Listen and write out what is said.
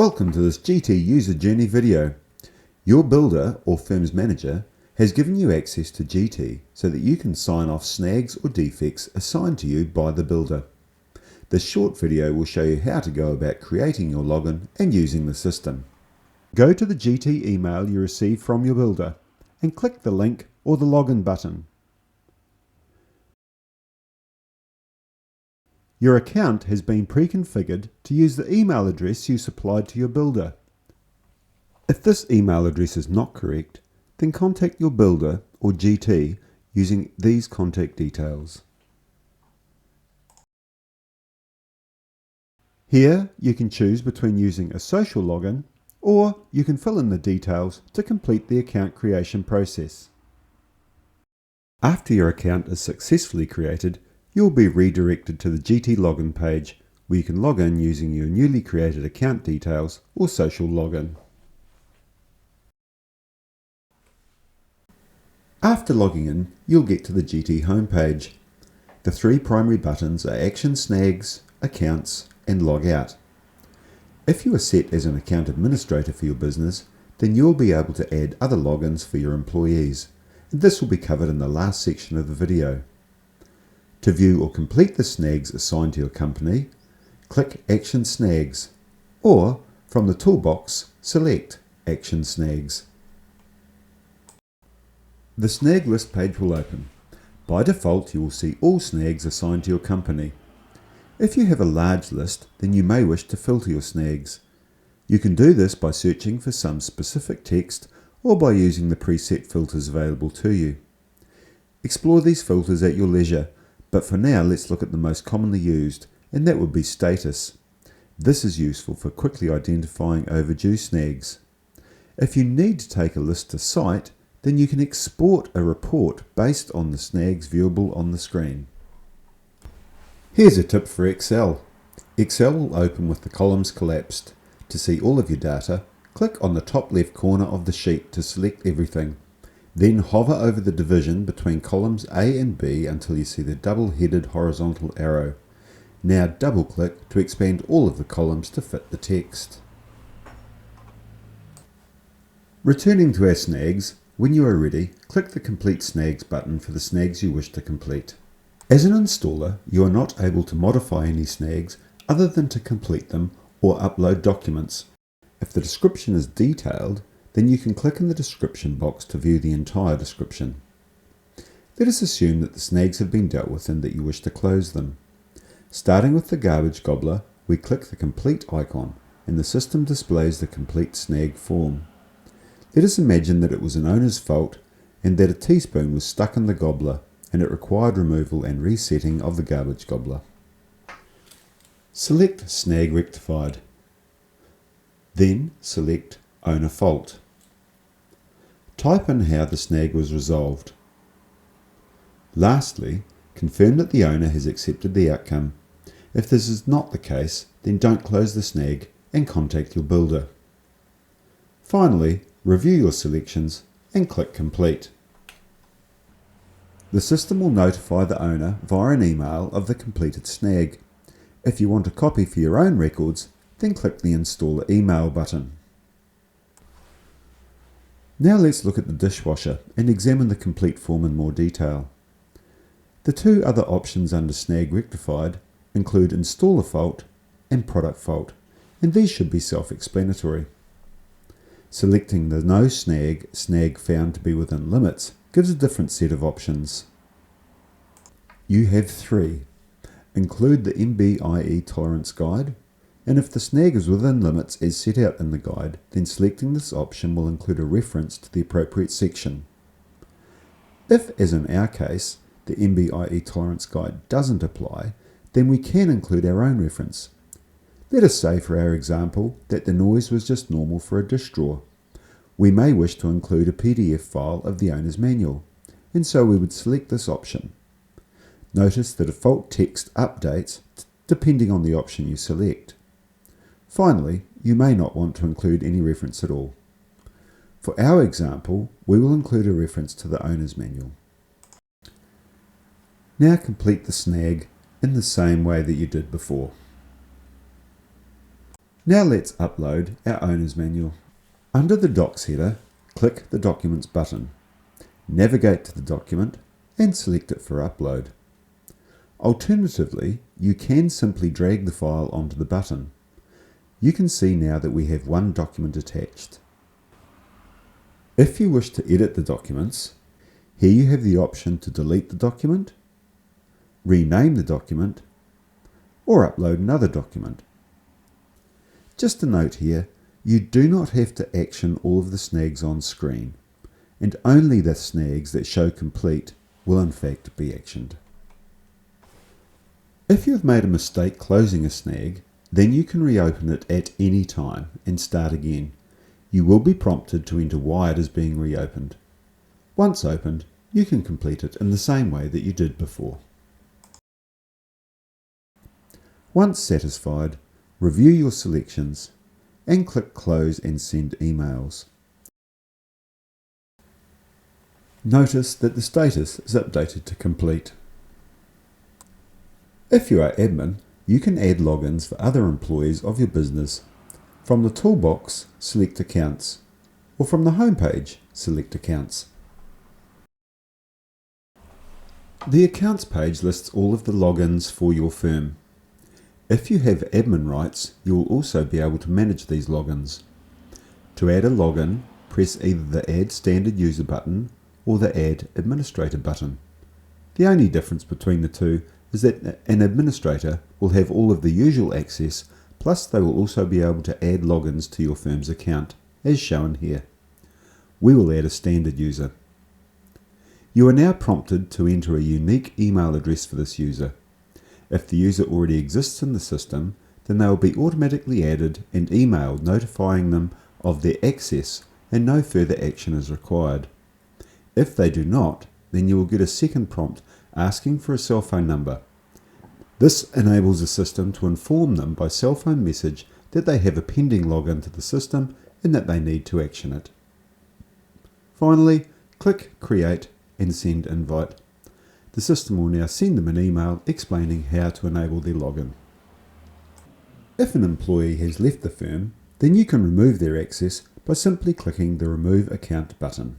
Welcome to this GT user journey video. Your builder or firm's manager has given you access to GT so that you can sign off snags or defects assigned to you by the builder. This short video will show you how to go about creating your login and using the system. Go to the GT email you received from your builder and click the link or the login button. Your account has been pre-configured to use the email address you supplied to your builder. If this email address is not correct, then contact your builder or GT using these contact details. Here you can choose between using a social login, or you can fill in the details to complete the account creation process. After your account is successfully created, you'll be redirected to the GT login page where you can log in using your newly created account details or social login. After logging in, you'll get to the GT homepage. The three primary buttons are Action Snags, Accounts and Log Out. If you are set as an account administrator for your business, then you'll be able to add other logins for your employees, and this will be covered in the last section of the video. To view or complete the snags assigned to your company, click Action Snags, or from the toolbox, select Action Snags. The Snag List page will open. By default, you will see all snags assigned to your company. If you have a large list, then you may wish to filter your snags. You can do this by searching for some specific text or by using the preset filters available to you. Explore these filters at your leisure, but for now let's look at the most commonly used, and that would be status. This is useful for quickly identifying overdue snags. If you need to take a list to site, then you can export a report based on the snags viewable on the screen. Here's a tip for Excel. Excel will open with the columns collapsed. To see all of your data, click on the top left corner of the sheet to select everything. Then hover over the division between columns A and B until you see the double-headed horizontal arrow. Now double-click to expand all of the columns to fit the text. Returning to our snags, when you are ready, click the Complete Snags button for the snags you wish to complete. As an installer, you are not able to modify any snags other than to complete them or upload documents. If the description is detailed, then you can click in the description box to view the entire description. Let us assume that the snags have been dealt with and that you wish to close them. Starting with the garbage gobbler, we click the complete icon and the system displays the complete snag form. Let us imagine that it was an owner's fault and that a teaspoon was stuck in the gobbler and it required removal and resetting of the garbage gobbler. Select Snag Rectified. Then select Owner Fault. Type in how the snag was resolved. Lastly, confirm that the owner has accepted the outcome. If this is not the case, then don't close the snag and contact your builder. Finally, review your selections and click Complete. The system will notify the owner via an email of the completed snag. If you want a copy for your own records, then click the Installer Email button. Now let's look at the dishwasher and examine the complete form in more detail. The two other options under Snag Rectified include Installer Fault and Product Fault, and these should be self-explanatory. Selecting the No snag found to be within limits gives a different set of options. You have three. Include the MBIE tolerance guide, and if the snag is within limits as set out in the guide, then selecting this option will include a reference to the appropriate section. If, as in our case, the MBIE tolerance guide doesn't apply, then we can include our own reference. Let us say for our example that the noise was just normal for a dish drawer. We may wish to include a PDF file of the owner's manual, and so we would select this option. Notice the default text updates depending on the option you select. Finally, you may not want to include any reference at all. For our example, we will include a reference to the owner's manual. Now complete the snag in the same way that you did before. Now let's upload our owner's manual. Under the Docs header, click the Documents button. Navigate to the document and select it for upload. Alternatively, you can simply drag the file onto the button. You can see now that we have one document attached. If you wish to edit the documents, here you have the option to delete the document, rename the document, or upload another document. Just a note here, you do not have to action all of the snags on screen, and only the snags that show complete will in fact be actioned. If you have made a mistake closing a snag, then you can reopen it at any time and start again. You will be prompted to enter why it is being reopened. Once opened, you can complete it in the same way that you did before. Once satisfied, review your selections and click Close and Send Emails. Notice that the status is updated to complete. If you are admin, you can add logins for other employees of your business. From the toolbox, select Accounts, or from the home page, select Accounts. The Accounts page lists all of the logins for your firm. If you have admin rights, you will also be able to manage these logins. To add a login, press either the Add Standard User button or the Add Administrator button. The only difference between the two is that an administrator will have all of the usual access, plus they will also be able to add logins to your firm's account, as shown here. We will add a standard user. You are now prompted to enter a unique email address for this user. If the user already exists in the system, then they will be automatically added and emailed notifying them of their access and no further action is required. If they do not, then you will get a second prompt asking for a cell phone number. This enables the system to inform them by cell phone message that they have a pending login to the system and that they need to action it. Finally, click Create and Send Invite. The system will now send them an email explaining how to enable their login. If an employee has left the firm, then you can remove their access by simply clicking the Remove Account button.